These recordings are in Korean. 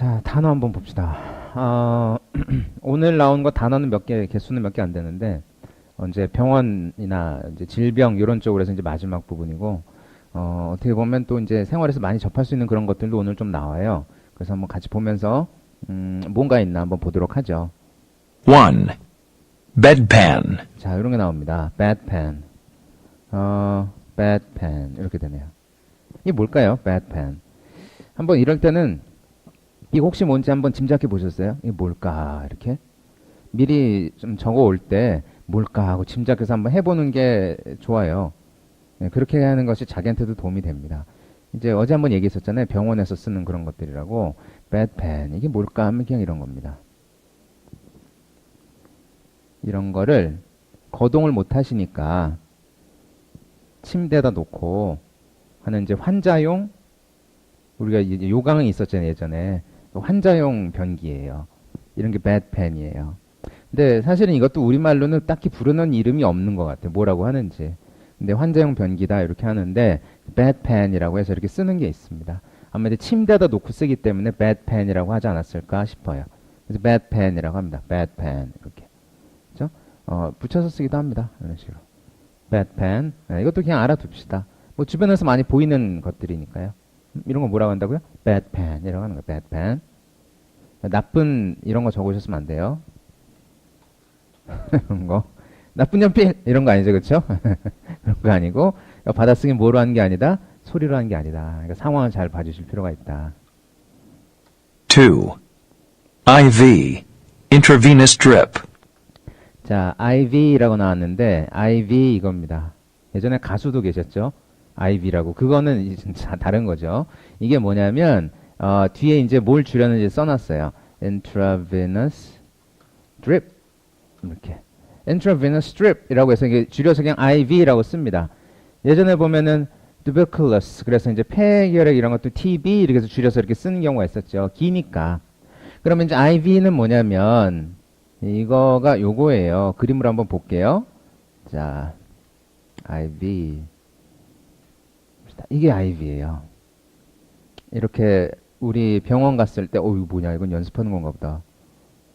자, 단어 한번 봅시다. 오늘 나온 거 단어는 몇 개, 개수는 몇 개 안 되는데, 이제 병원이나 이제 질병 이런 쪽으로 해서 이제 마지막 부분이고, 어떻게 보면 또 이제 생활에서 많이 접할 수 있는 그런 것들도 오늘 좀 나와요. 그래서 한번 같이 보면서, 뭔가 있나 한번 보도록 하죠. 1. Bedpan. 자, 이런 게 나옵니다. bedpan. bedpan. 이렇게 되네요. 이게 뭘까요? bedpan. 한번 이럴 때는, 이거 혹시 뭔지 한번 짐작해 보셨어요? 이게 뭘까? 이렇게. 미리 좀 적어 올 때, 뭘까 하고 짐작해서 한번 해보는 게 좋아요. 네, 그렇게 하는 것이 자기한테도 도움이 됩니다. 이제 어제 한번 얘기했었잖아요. 병원에서 쓰는 그런 것들이라고. bedpan. 이게 뭘까 하면 그냥 이런 겁니다. 이런 거를 거동을 못 하시니까 침대에다 놓고 하는 이제 환자용, 우리가 이제 요강이 있었잖아요, 예전에. 환자용 변기예요. 이런 게 bedpan이에요. 근데 사실은 이것도 우리말로는 딱히 부르는 이름이 없는 것 같아요. 뭐라고 하는지. 근데 환자용 변기다 이렇게 하는데 bedpan이라고 해서 이렇게 쓰는 게 있습니다. 아마 이제 침대에다 놓고 쓰기 때문에 bedpan이라고 하지 않았을까 싶어요. 그래서 bedpan이라고 합니다. bedpan 이렇게. 그렇죠? 붙여서 쓰기도 합니다. 이런 식으로. bedpan. 네, 이것도 그냥 알아둡시다. 뭐 주변에서 많이 보이는 것들이니까요. 이런 거 뭐라고 한다고요? bedpan이라고 하는 거예요. bedpan. 나쁜 이런 거 적으셨으면 안 돼요. 이런 거. 나쁜 연필 이런 거 아니죠, 그렇죠? 그런 거 아니고 받아쓰기 뭐로 하는 게 아니다. 소리로 하는 게 아니다. 그러니까 상황을 잘 봐주실 필요가 있다. 2. IV. Intravenous drip. 자, IV라고 나왔는데 IV 이겁니다. 예전에 가수도 계셨죠? IV라고. 그거는 이제 진짜 다른 거죠. 이게 뭐냐면 뒤에 이제 뭘 줄였는지 써놨어요. intravenous drip 이렇게. intravenous drip이라고 해서 이게 줄여서 그냥 IV라고 씁니다. 예전에 보면은 tuberculosis 그래서 이제 폐결핵 이런 것도 TB 이렇게 해서 줄여서 이렇게 쓰는 경우가 있었죠. 기니까. 그러면 이제 IV는 뭐냐면 이거가 요거예요. 그림을 한번 볼게요. 자, IV. 이게 IV예요. 이렇게 우리 병원 갔을 때, 이거 뭐냐? 이건 연습하는 건가 보다.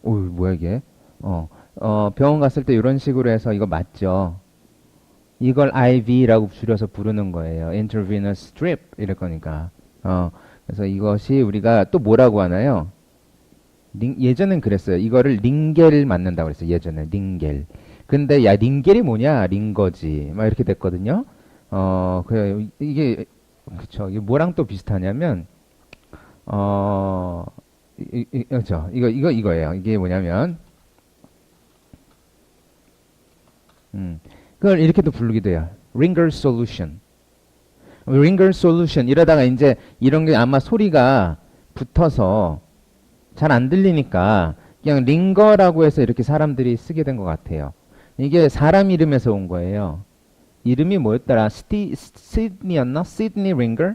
뭐야 이게? 병원 갔을 때 이런 식으로 해서 이거 맞죠? 이걸 IV라고 줄여서 부르는 거예요. intravenous drip 이럴 거니까. 그래서 이것이 우리가 또 뭐라고 하나요? 예전엔 그랬어요. 이거를 링겔 맞는다고 그랬어요. 예전에 링겔. 근데 야 링겔이 뭐냐? 링거지. 막 이렇게 됐거든요. 그래 이게 그쵸. 이게 뭐랑 또 비슷하냐면 그렇죠. 이거예요. 이게 뭐냐면 그걸 이렇게도 부르기도 해요. ringer solution. ringer solution 이러다가 이제 이런 게 아마 소리가 붙어서 잘 안 들리니까 그냥 링거라고 해서 이렇게 사람들이 쓰게 된 것 같아요. 이게 사람 이름에서 온 거예요. 이름이 뭐였더라? 시드니였나? 시드니 링거?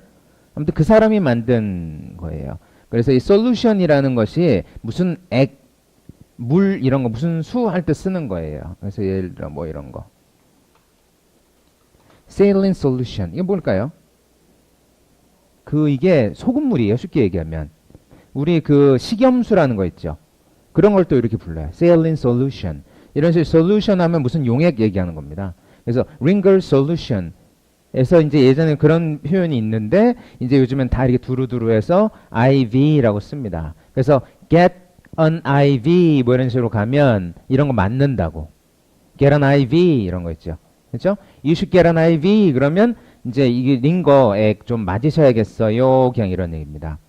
아무튼 그 사람이 만든 거예요. 그래서 이 솔루션이라는 것이 무슨 액, 물 이런 거 무슨 수 할 때 쓰는 거예요. 그래서 예를 들어 뭐 이런 거. saline solution. 이게 뭘까요? 이게 소금물이에요. 쉽게 얘기하면. 우리 그 식염수라는 거 있죠. 그런 걸 또 이렇게 불러요. saline solution. 이런 식으로 solution 하면 무슨 용액 얘기하는 겁니다. 그래서 ringer solution 에서 이제 예전에 그런 표현이 있는데 이제 요즘엔 다 이렇게 두루두루해서 IV라고 씁니다. 그래서 get an IV 뭐 이런 식으로 가면 이런 거 맞는다고. get an IV 이런 거 있죠. 그렇죠? You should get an IV 그러면 이제 이게 링거액 좀 맞으셔야겠어요. 그냥 이런 얘기입니다.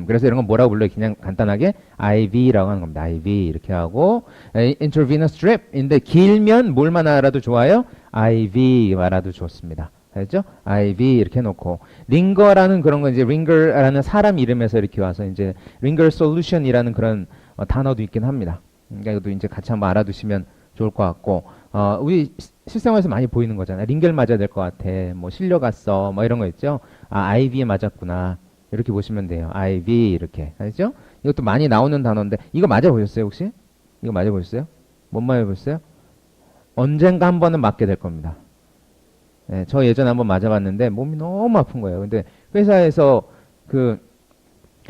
그래서 이런 건 뭐라고 불러요? 그냥 간단하게 IV라고 하는 겁니다. IV 이렇게 하고 intravenous drip인데 길면 뭘만 알아도 좋아요? IV 말아도 좋습니다. 알죠? IV 이렇게 해놓고 링거라는 그런 건 이제 링거라는 사람 이름에서 이렇게 와서 이제 링거 솔루션이라는 그런 단어도 있긴 합니다. 그러니까 이것도 이제 같이 한번 알아두시면 좋을 것 같고 우리 실생활에서 많이 보이는 거잖아요. 링겔 맞아야 될 것 같아. 뭐 실려갔어. 뭐 이런 거 있죠? IV에 맞았구나. 이렇게 보시면 돼요. IV 이렇게. 알죠? 이것도 많이 나오는 단어인데 이거 맞아보셨어요 혹시? 이거 맞아보셨어요? 못 맞아보셨어요? 언젠가 한 번은 맞게 될 겁니다. 저 예전에 한번 맞아봤는데 몸이 너무 아픈 거예요. 근데 회사에서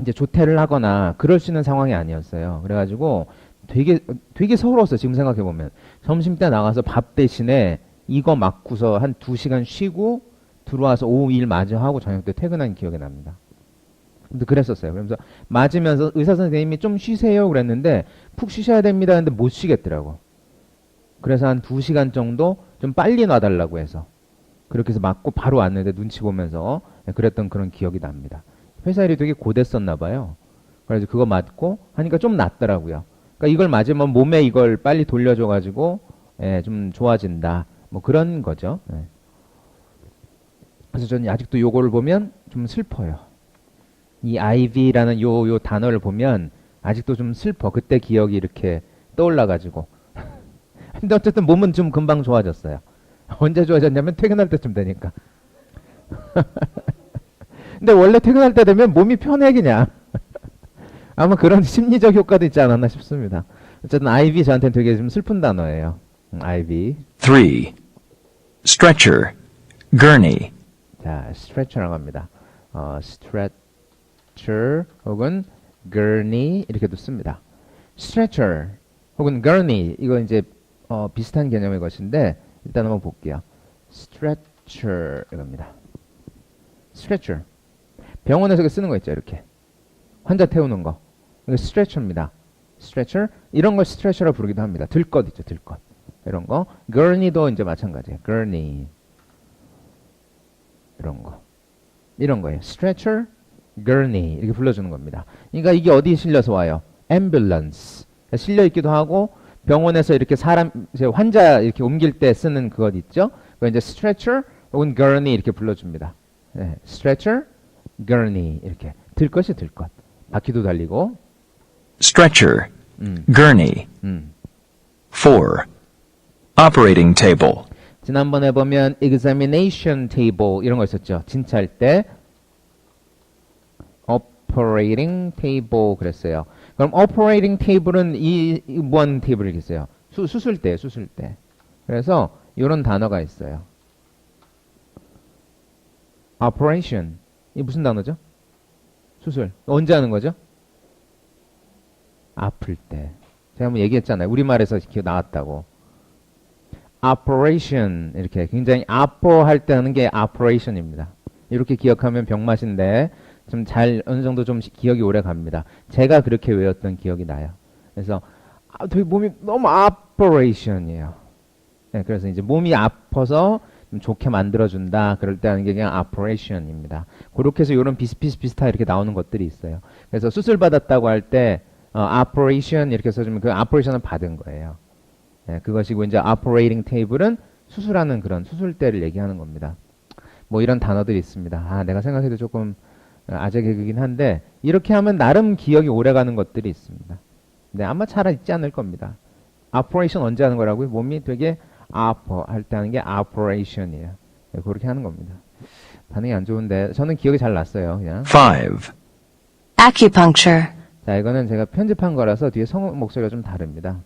이제 조퇴를 하거나 그럴 수 있는 상황이 아니었어요. 그래가지고 되게 서러웠어요. 지금 생각해보면. 점심 때 나가서 밥 대신에 이거 맞고서 한 2시간 쉬고 들어와서 오후 일 마저 하고 저녁 때 퇴근한 기억이 납니다. 근데 그랬었어요. 그러면서 맞으면서 의사 선생님이 좀 쉬세요 그랬는데 푹 쉬셔야 됩니다 했는데 못 쉬겠더라고. 그래서 한 2시간 정도 좀 빨리 놔달라고 해서 그렇게 해서 맞고 바로 왔는데 눈치 보면서 그랬던 그런 기억이 납니다. 회사 일이 되게 고됐었나 봐요. 그래서 그거 맞고 하니까 좀 낫더라고요. 그러니까 이걸 맞으면 몸에 이걸 빨리 돌려줘가지고 좀 좋아진다. 뭐 그런 거죠. 그래서 저는 아직도 요거를 보면 좀 슬퍼요. 이 IV라는 요 단어를 보면 아직도 좀 슬퍼. 그때 기억이 이렇게 떠올라가지고. 근데 어쨌든 몸은 좀 금방 좋아졌어요. 언제 좋아졌냐면 퇴근할 때쯤 되니까. 근데 원래 퇴근할 때 되면 몸이 편해 그냥. 아마 그런 심리적 효과도 있지 않았나 싶습니다. 어쨌든 IV 저한테는 되게 좀 슬픈 단어예요. IV. 3. Stretcher, gurney. 자, stretcher라고 합니다. stretcher 혹은 gurney 이렇게도 씁니다. stretcher 혹은 gurney 이거 이제 비슷한 개념의 것인데 일단 한번 볼게요. stretcher 이겁니다. stretcher. 병원에서 쓰는 거 있죠, 이렇게. 환자 태우는 거. 이거 stretcher입니다. stretcher. 이런 걸 stretcher라고 부르기도 합니다. 들것 있죠, 들것. 이런 거. gurney도 이제 마찬가지예요. gurney. 이런 거. 이런 거예요. stretcher, gurney. 이렇게 불러주는 겁니다. 그러니까 이게 어디에 실려서 와요? ambulance. 실려 있기도 하고, 병원에서 이렇게 사람, 이제 환자 이렇게 옮길 때 쓰는 그것 있죠? 그거 이제 stretcher 혹은 gurney 이렇게 불러줍니다. 네, stretcher, gurney. 이렇게. 들것이 들것. 바퀴도 달리고. Stretcher, gurney. 4. Operating table. 지난번에 보면 examination table 이런 거 있었죠. 진찰 때 operating table 그랬어요. 그럼 operating table은 뭔 테이블이겠어요? 수술 때. 그래서 이런 단어가 있어요. operation. 이 무슨 단어죠? 수술. 언제 하는 거죠? 아플 때. 제가 한번 얘기했잖아요. 우리말에서 나왔다고. operation 이렇게 굉장히 아파할 때 하는 게 operation입니다. 이렇게 기억하면 병맛인데 좀 잘 어느 정도 좀 기억이 오래 갑니다. 제가 그렇게 외웠던 기억이 나요. 그래서 되게 몸이 너무 operation이에요. 네, 그래서 이제 몸이 아파서 좀 좋게 만들어준다. 그럴 때 하는 게 그냥 operation입니다. 그렇게 해서 이런 비슷하게 이렇게 나오는 것들이 있어요. 그래서 수술 받았다고 할 때 operation 이렇게 써주면 그 operation을 받은 거예요. 네, 그것이고 이제 operating table은 수술하는 그런 수술대를 얘기하는 겁니다. 뭐 이런 단어들이 있습니다. 내가 생각해도 조금 아재 개그긴 한데 이렇게 하면 나름 기억이 오래가는 것들이 있습니다. 네, 아마 잘 있지 않을 겁니다. operation 언제 하는 거라고요? 몸이 되게 아파 할 때 하는 게 operation이에요. 네, 그렇게 하는 겁니다. 반응이 안 좋은데 저는 기억이 잘 났어요. 그냥. 5. Acupuncture. 자, 이거는 제가 편집한 거라서 뒤에 성우 목소리가 좀 다릅니다.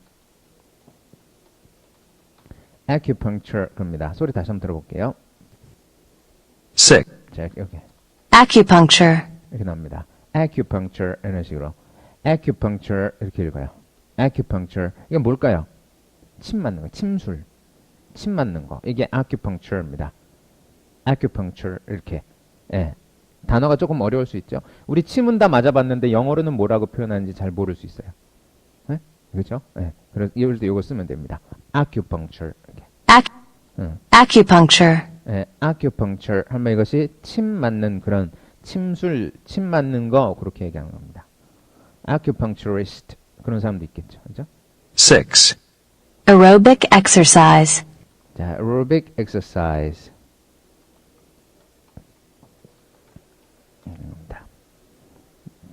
acupuncture 겁니다. 소리 다시 한번 들어볼게요. 6. 자, 여기 Acupuncture. 이렇게 나옵니다. acupuncture 이런 식으로 acupuncture 이렇게 읽어요. acupuncture 이게 뭘까요? 침 맞는 거, 침술, 침 맞는 거 이게 acupuncture입니다. acupuncture 이렇게 단어가 조금 어려울 수 있죠. 우리 침은 다 맞아봤는데 영어로는 뭐라고 표현하는지 잘 모를 수 있어요. 네? 그렇죠? 네. 그래서 이럴 때 이거 쓰면 됩니다. acupuncture 이렇게. Acupuncture. acupuncture 하면 이것이 침 맞는 그런 침술, 침 맞는 거 그렇게 얘기하는 겁니다. acupuncturist 그런 사람도 있겠죠, 그렇죠? 6. Aerobic exercise. 자, aerobic exercise.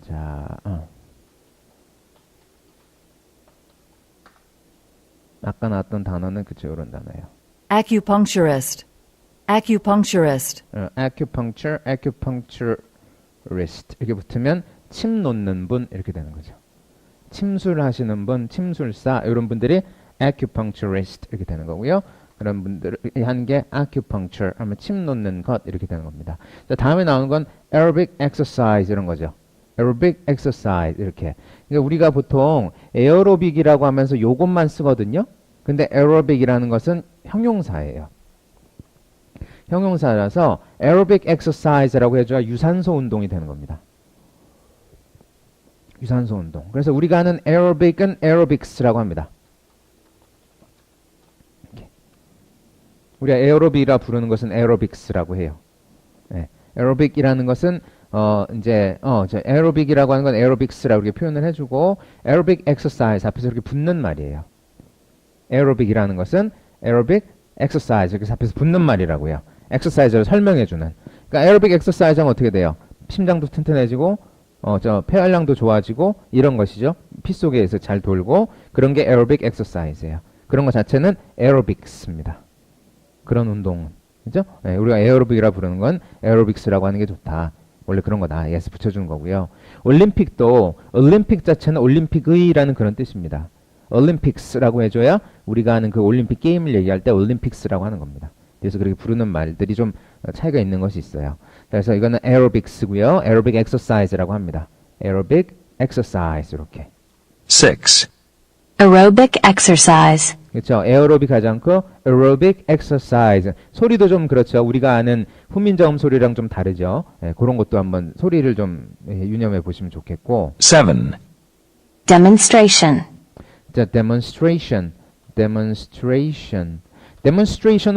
자, 아까 나왔던 단어는 그쵸, 이런 단어예요. Acupuncturist. Acupuncturist. acupuncture, acupuncturist 이렇게 붙으면 침 놓는 분 이렇게 되는 거죠. 침술 하시는 분, 침술사 이런 분들이 acupuncturist 이렇게 되는 거고요. 그런 분들이 하는 게 acupuncture 하면 침 놓는 것 이렇게 되는 겁니다. 자, 다음에 나오는 건 aerobic exercise 이런 거죠. aerobic exercise 이렇게. 그러니까 우리가 보통 에어로빅이라고 하면서 요것만 쓰거든요. 근데 aerobic이라는 것은 형용사예요. 형용사라서 aerobic exercise라고 해줘야 유산소 운동이 되는 겁니다. 유산소 운동. 그래서 우리가 하는 aerobic은 aerobics라고 합니다. 이렇게. 우리가 에어로빅이라 부르는 것은 aerobics라고 해요. 네. aerobic이라는 것은 aerobic이라고 하는 건 aerobics라고 이렇게 표현을 해주고 aerobic exercise 앞에서 이렇게 붙는 말이에요. aerobic이라는 것은 aerobic exercise 이렇게 앞에서 붙는 말이라고요. exercise를 설명해주는. 그러니까 aerobic exercise는 어떻게 돼요? 심장도 튼튼해지고 폐활량도 좋아지고 이런 것이죠. 피 속에서 잘 돌고 그런 게 aerobic exercise예요. 그런 것 자체는 aerobics입니다. 그런 운동은. 그죠? 네, 우리가 에어로빅이라 부르는 건 aerobics라고 하는 게 좋다. 원래 그런 거다. yes 붙여주는 거고요. 올림픽도 올림픽 자체는 올림픽의라는 그런 뜻입니다. 올림픽스라고 해줘야 우리가 하는 그 올림픽 게임을 얘기할 때 올림픽스라고 하는 겁니다. 그래서 그렇게 부르는 말들이 좀 차이가 있는 것이 있어요. 그래서 이거는 aerobics고요. aerobic exercise라고 합니다. aerobic exercise 이렇게. 6. Aerobic exercise. 그렇죠. 에어로빅 하지 않고 aerobic exercise. 소리도 좀 그렇죠. 우리가 아는 훈민정음 소리랑 좀 다르죠. 예, 그런 것도 한번 소리를 좀 유념해 보시면 좋겠고. 7. Demonstration. 자, demonstration은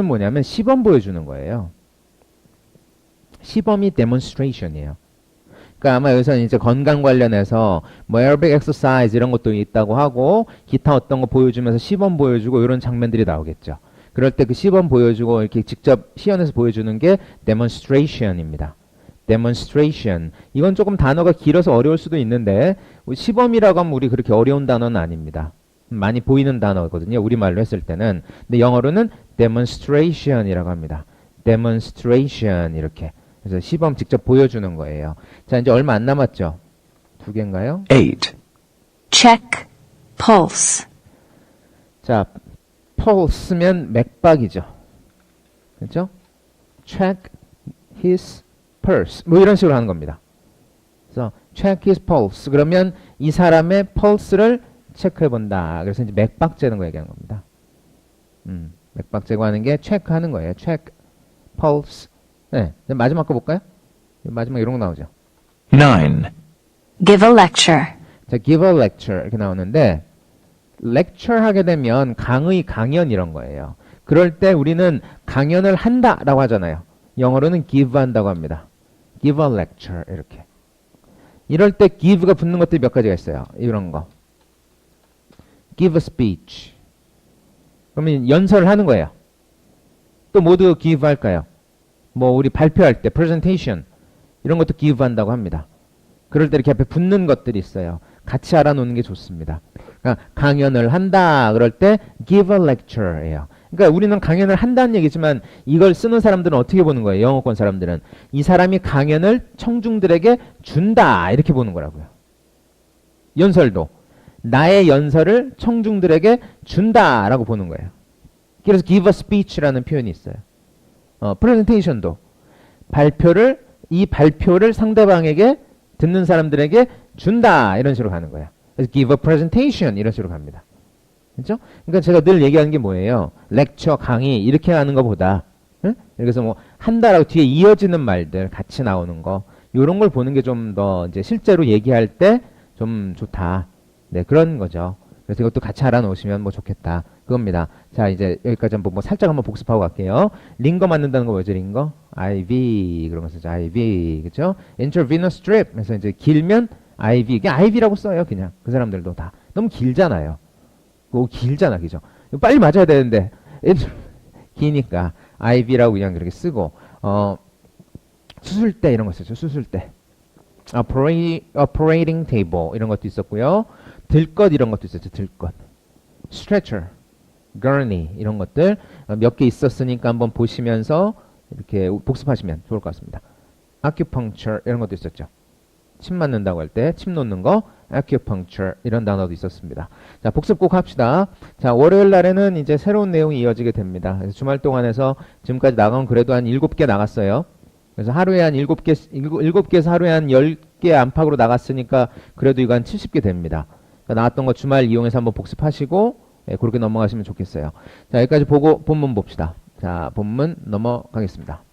뭐냐면 시범 보여주는 거예요. 시범이 demonstration이에요. 그러니까 아마 여기서는 이제 건강 관련해서 뭐 aerobic exercise 이런 것도 있다고 하고 기타 어떤 거 보여주면서 시범 보여주고 이런 장면들이 나오겠죠. 그럴 때 그 시범 보여주고 이렇게 직접 시연해서 보여주는 게 demonstration입니다. demonstration. 이건 조금 단어가 길어서 어려울 수도 있는데 시범이라고 하면 우리 그렇게 어려운 단어는 아닙니다. 많이 보이는 단어거든요. 우리말로 했을 때는. 근데 영어로는 demonstration이라고 합니다. demonstration 이렇게. 그래서 시범 직접 보여주는 거예요. 자, 이제 얼마 안 남았죠? 2개인가요? 8. Check. Pulse. 자, pulse면 맥박이죠. 그렇죠? check his pulse. 뭐 이런 식으로 하는 겁니다. 그래서 check his pulse. 그러면 이 사람의 pulse를 체크해 본다. 그래서 이제 맥박 재는 거 얘기하는 겁니다. 맥박 재고 하는 게 체크하는 거예요. check pulse. 네. 마지막 거 볼까요? 마지막 이런 거 나오죠. 9. Give a lecture. 자, give a lecture 이렇게 나오는데 lecture 하게 되면 강의, 강연 이런 거예요. 그럴 때 우리는 강연을 한다라고 하잖아요. 영어로는 give 한다고 합니다. give a lecture 이렇게. 이럴 때 give가 붙는 것들이 몇 가지가 있어요. 이런 거. give a speech. 그러면 연설을 하는 거예요. 또 모두 give 할까요? 뭐 우리 발표할 때 presentation 이런 것도 give 한다고 합니다. 그럴 때 이렇게 앞에 붙는 것들이 있어요. 같이 알아놓는 게 좋습니다. 그러니까 강연을 한다 그럴 때 give a lecture예요. 그러니까 우리는 강연을 한다는 얘기지만 이걸 쓰는 사람들은 어떻게 보는 거예요? 영어권 사람들은 이 사람이 강연을 청중들에게 준다 이렇게 보는 거라고요. 연설도 나의 연설을 청중들에게 준다라고 보는 거예요. 그래서 give a speech라는 표현이 있어요. presentation도 이 발표를 상대방에게 듣는 사람들에게 준다 이런 식으로 가는 거예요. 그래서 give a presentation 이런 식으로 갑니다. 그렇죠? 그러니까 제가 늘 얘기하는 게 뭐예요? lecture, 강의 이렇게 하는 것보다 그래서 뭐 한다라고 뒤에 이어지는 말들 같이 나오는 거 이런 걸 보는 게 좀 더 이제 실제로 얘기할 때 좀 좋다. 네, 그런 거죠. 그래서 이것도 같이 알아놓으시면 뭐 좋겠다. 그겁니다. 자, 이제 여기까지 한번 뭐 살짝 한번 복습하고 갈게요. 링거 맞는다는 거 뭐죠, 링거? IV. 그런 거 쓰죠. IV. 그죠? intravenous strip. 그래서 이제 길면 IV. 그냥 IV라고 써요, 그냥. 그 사람들도 다. 너무 길잖아요. 그거 길잖아, 그죠? 빨리 맞아야 되는데. 기니까. IV라고 그냥 그렇게 쓰고. 수술대 이런 거 쓰죠, 수술대. operating table. 이런 것도 있었고요. 들것 이런 것도 있었죠. 들것. stretcher, gurney 이런 것들 몇 개 있었으니까 한번 보시면서 이렇게 복습하시면 좋을 것 같습니다. acupuncture 이런 것도 있었죠. 침 맞는다고 할 때 침 놓는 거 acupuncture 이런 단어도 있었습니다. 자, 복습 꼭 합시다. 자, 월요일 날에는 이제 새로운 내용이 이어지게 됩니다. 그래서 주말 동안에서 지금까지 나간 그래도 한 7개 나갔어요. 그래서 하루에 한 7개에서 하루에 한 60개 안팎으로 나갔으니까 그래도 이거 한 70개 됩니다. 그러니까 나왔던 거 주말 이용해서 한번 복습하시고 예, 그렇게 넘어가시면 좋겠어요. 자, 여기까지 보고 본문 봅시다. 자, 본문 넘어가겠습니다.